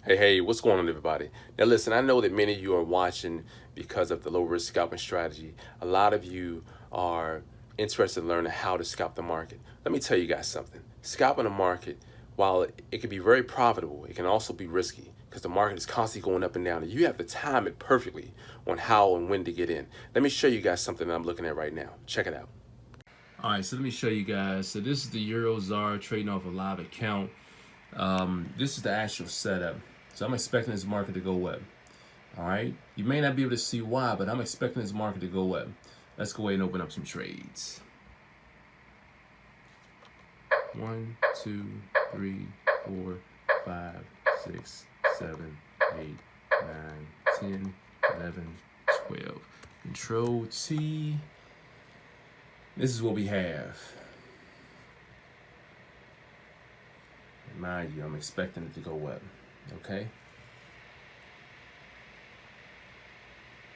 Hey, what's going on, everybody? Now, listen, I know that many of you are watching because of the low-risk scalping strategy. A lot of you are interested in learning how to scalp the market. Let me tell you guys something. Scalping the market, while it can be very profitable, it can also be risky because the market is constantly going up and down, and you have to time it perfectly on how and when to get in. Let me show you guys something that I'm looking at right now. Check it out. All right, so let me show you guys. So this is the Eurozar trading off a live account. This is the actual setup. So I'm expecting this market to go up. All right. You may not be able to see why, but I'm expecting this market to go up. Let's go ahead and open up some trades. 1, 2, 3, 4, 5, 6, 7, 8, 9, 10, 11, 12. Control T. This is what we have. And mind you, I'm expecting it to go up. Okay.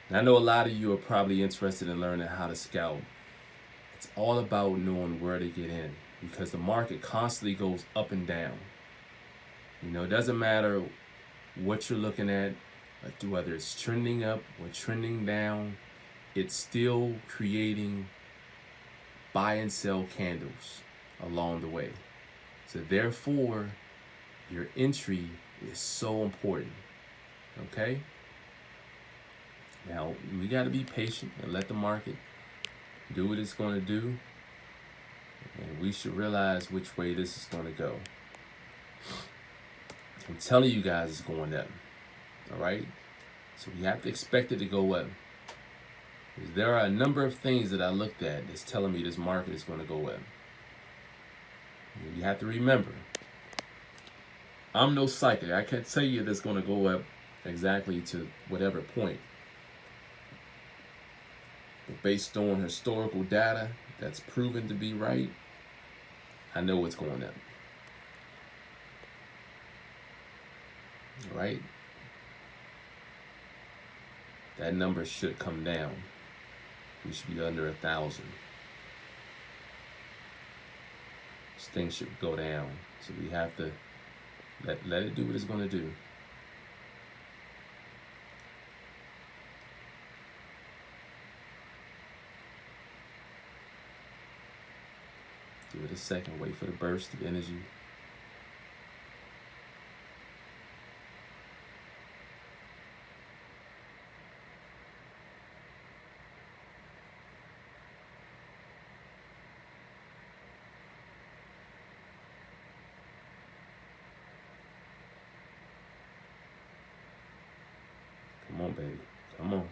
And I know a lot of you are probably interested in learning how to scalp. It's all about knowing where to get in because the market constantly goes up and down. You know, it doesn't matter what you're looking at, whether it's trending up or trending down, it's still creating buy and sell candles along the way. So therefore, your entry is so important. Okay? Now, we got to be patient and let the market do what it's going to do. And we should realize which way this is going to go. I'm telling you guys it's going up. All right? So we have to expect it to go up. There are a number of things that I looked at that's telling me this market is going to go up. And you have to remember, I'm no psychic. I can't tell you that's going to go up exactly to whatever point. But based on historical data that's proven to be right, I know it's going up. All right? That number should come down. We should be under 1,000. This thing should go down. So we have to let it do what it's going to do. Give it a second. Wait for the burst of energy. Come on, baby. Come on.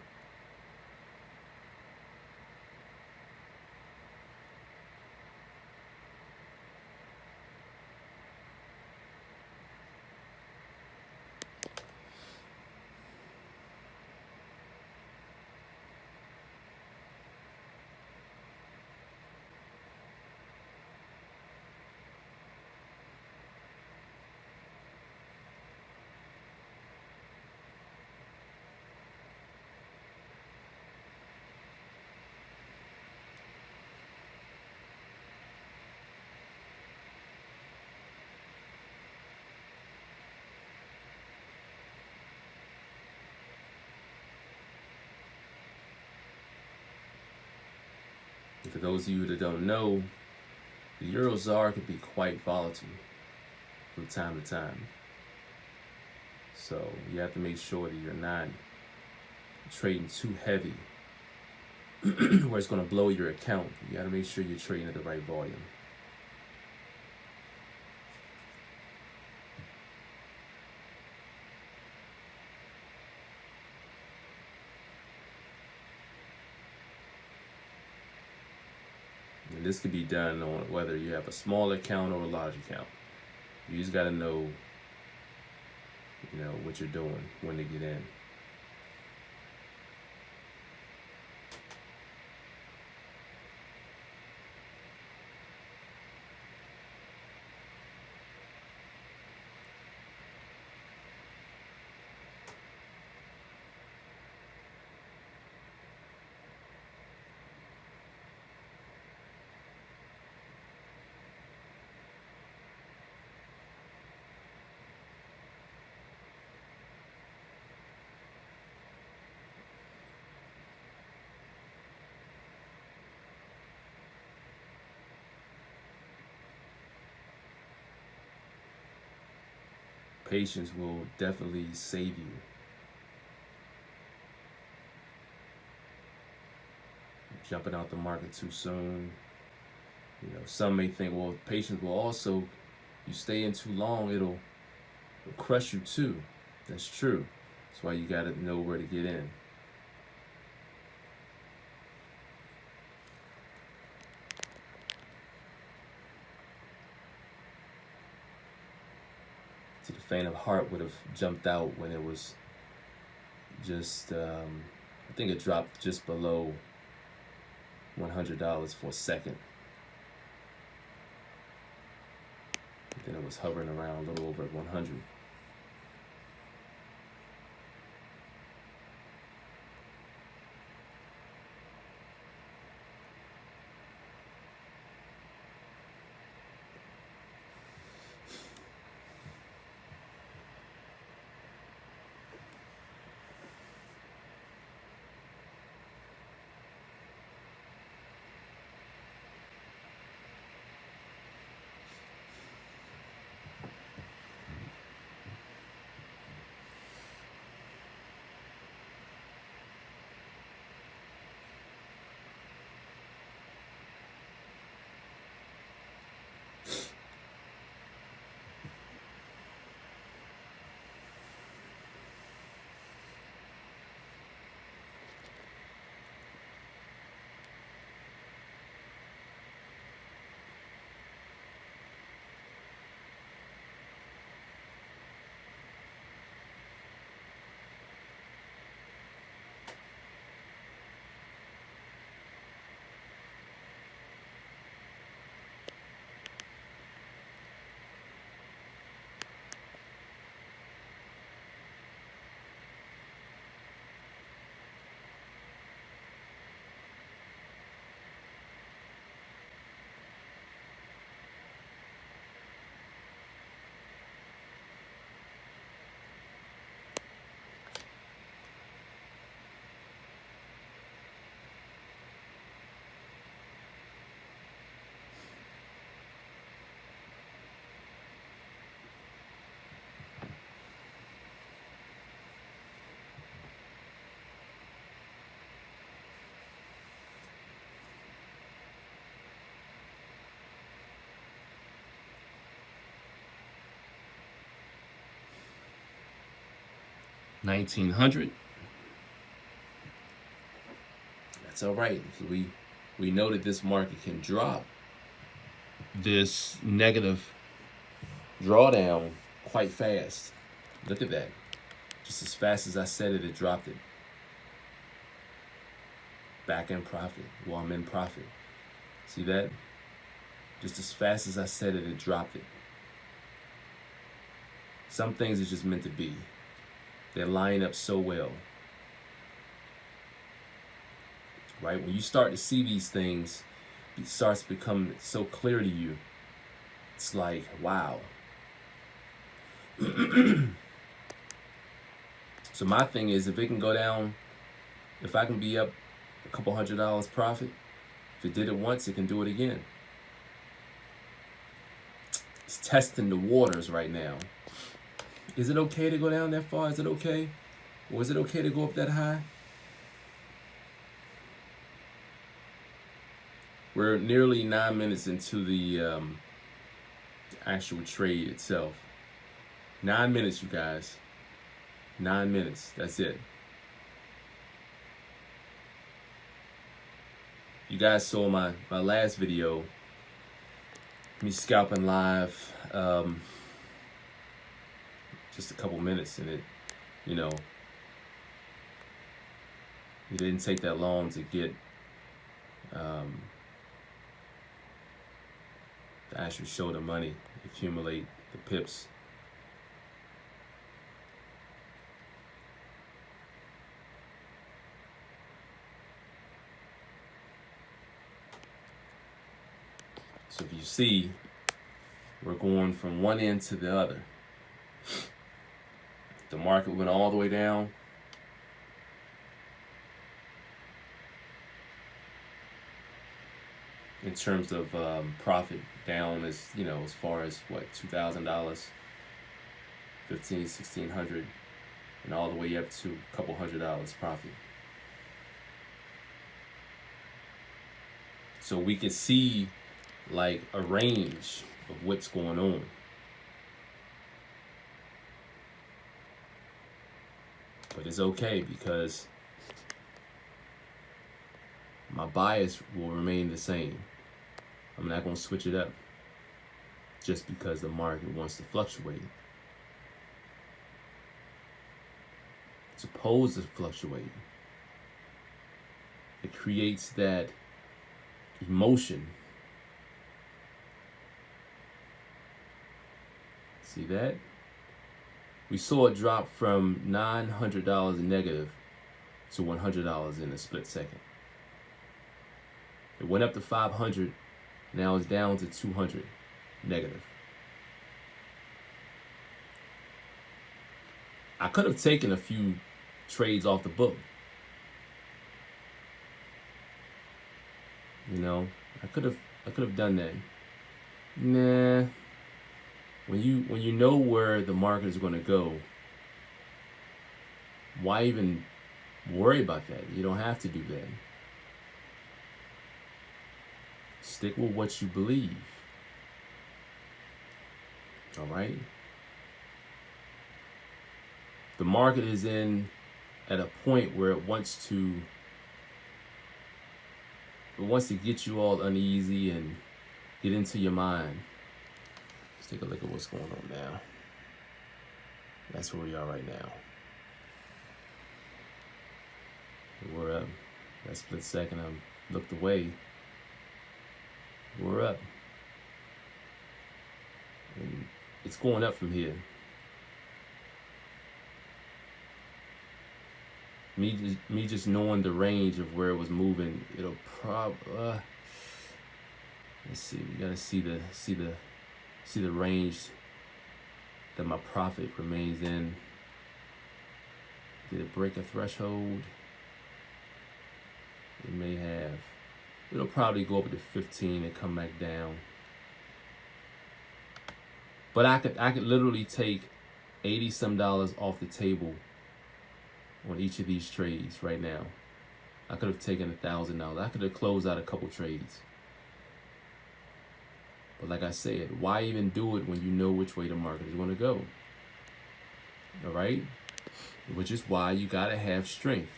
And for those of you that don't know, the Eurozar can be quite volatile from time to time. So you have to make sure that you're not trading too heavy where it's going to blow your account. You got to make sure you're trading at the right volume. And this could be done on whether you have a small account or a large account. You just got to know, what you're doing when to get in. Patience will definitely save you. Jumping out the market too soon. You know, some may think, well, patience will also, you stay in too long, it'll crush you too. That's true. That's why you got to know where to get in. So the faint of heart would have jumped out when it was just, I think it dropped just below $100 for a second. Then it was hovering around a little over 100. $1,900. That's all right. We know that this market can drop this negative drawdown quite fast. Look at that. Just as fast as I said it, it dropped it. Back in profit. Well, I'm in profit. See that? Just as fast as I said it, it dropped it. Some things are just meant to be. They line up so well. Right? When you start to see these things, it starts to become so clear to you. It's like, wow. So my thing is, if it can go down, if I can be up a couple $100 profit, if it did it once, it can do it again. It's testing the waters right now. Is it okay to go down that far? Is it okay? Or is it okay to go up that high? We're nearly 9 minutes into the actual trade itself. 9 minutes, you guys. 9 minutes. That's it. You guys saw my last video, me scalping live, just a couple minutes, and it didn't take that long to get to actually show the money, accumulate the pips. So if you see, we're going from one end to the other. The market went all the way down. In terms of profit, down as far as what, $2,000 $1,500, $1,600, and all the way up to a couple $100 profit. So we can see like a range of what's going on. But it's okay because my bias will remain the same. I'm not going to switch it up just because the market wants to fluctuate. It's opposed to fluctuating. It creates that emotion. See that? We saw it drop from $900 negative to $100 in a split second. It went up to 500, now it's down to 200 negative. I could have taken a few trades off the book. You know, I could have done that. Nah. When you know where the market is going to go, why even worry about that? You don't have to do that. Stick with what you believe. All right? The market is at a point where it wants to get you all uneasy and get into your mind. Let's take a look at what's going on now. That's where we are right now. We're up. That split second I looked away. We're up. And it's going up from here. Me just knowing the range of where it was moving, it'll probably let's see, we gotta see the range that my profit remains in. Did it break a threshold? It may have. It'll probably go up to 15 and come back down. But I could literally take $80 some off the table on each of these trades right now. I could have taken $1,000. I could have closed out a couple trades. But like I said, why even do it when you know which way the market is going to go? All right? Which is why you got to have strength.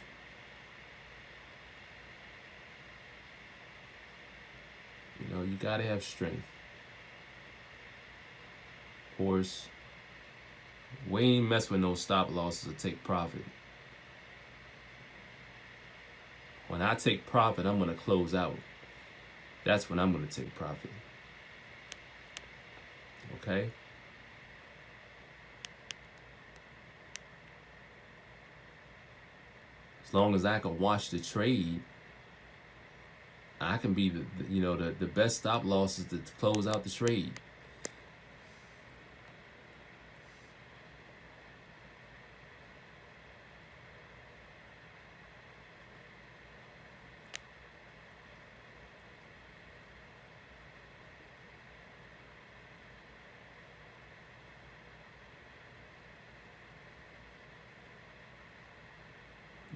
You know, you got to have strength. Of course, we ain't mess with no stop losses or take profit. When I take profit, I'm going to close out. That's when I'm going to take profit. Okay? As long as I can watch the trade, I can be the best stop losses to close out the trade.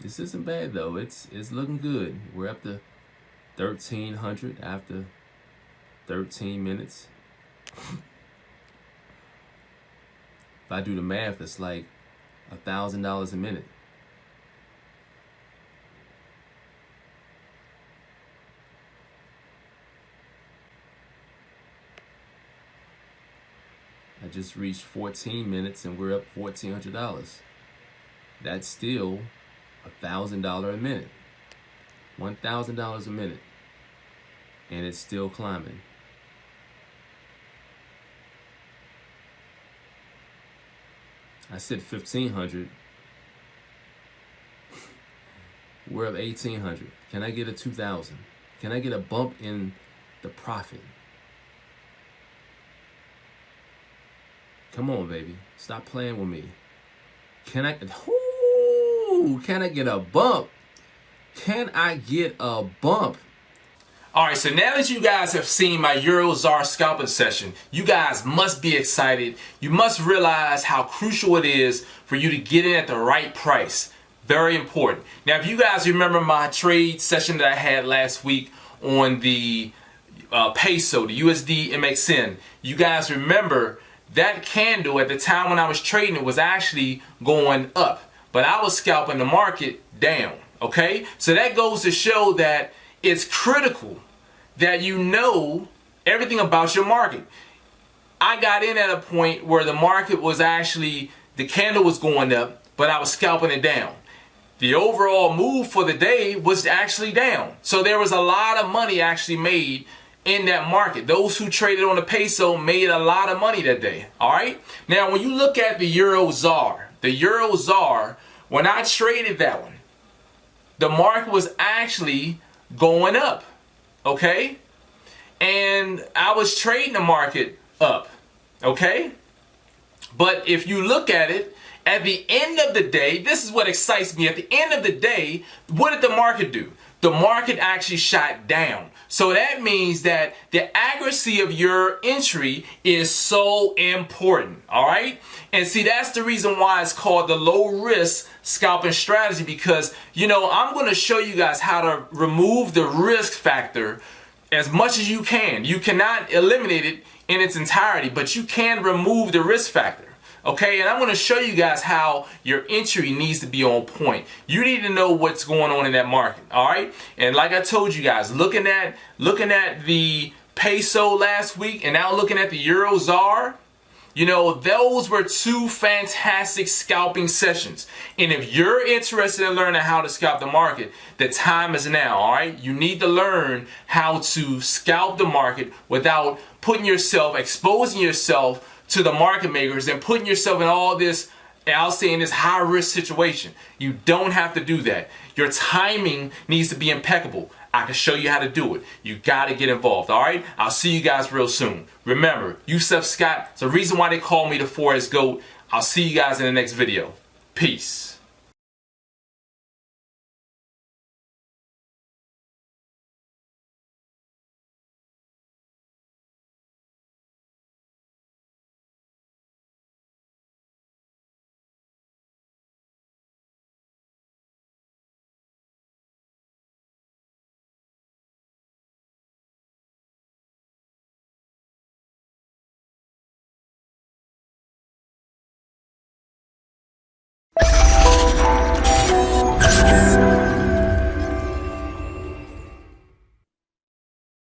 This isn't bad though. It's looking good. We're up to 1,300 after 13 minutes. If I do the math, it's like $1,000 a minute. I just reached 14 minutes and we're up $1,400. That's still $1,000 a minute. $1,000 a minute. And it's still climbing. I said 1,500. We're up 1,800. Can I get a 2,000? Can I get a bump in the profit? Come on, baby. Stop playing with me. Can I get a bump? Can I get a bump? Alright, so now that you guys have seen my Euro-ZAR scalping session, you guys must be excited. You must realize how crucial it is for you to get in at the right price. Very important. Now, if you guys remember my trade session that I had last week on the peso, the USD MXN, you guys remember that candle at the time when I was trading it was actually going up, but I was scalping the market down. Okay, so that goes to show that it's critical that you know everything about your market. I got in at a point where the market was actually, the candle was going up, but I was scalping it down. The overall move for the day was actually down. So there was a lot of money actually made in that market. Those who traded on the peso made a lot of money that day. All right. Now, when you look at the Euro-ZAR, when I traded that one, the market was actually going up. Okay. And I was trading the market up. Okay. But if you look at it, at the end of the day, this is what excites me. At the end of the day, what did the market do? The market actually shot down. So that means that the accuracy of your entry is so important. All right. And see, that's the reason why it's called the low-risk scalping strategy, because, you know, I'm going to show you guys how to remove the risk factor as much as you can. You cannot eliminate it in its entirety, but you can remove the risk factor. Okay, and I'm going to show you guys how your entry needs to be on point. You need to know what's going on in that market. All right, and like I told you guys, looking at the peso last week and now looking at the Euro-ZAR, you know, those were two fantastic scalping sessions. And if you're interested in learning how to scalp the market, the time is now. All right, you need to learn how to scalp the market without putting yourself, exposing yourself to the market makers and putting yourself in all this, I'll say, in this high risk situation. You don't have to do that. Your timing needs to be impeccable. I can show you how to do it. You got to get involved. All right. I'll see you guys real soon. Remember, Yusef Scott. It's the reason why they call me the Forex GOAT. I'll see you guys in the next video. Peace.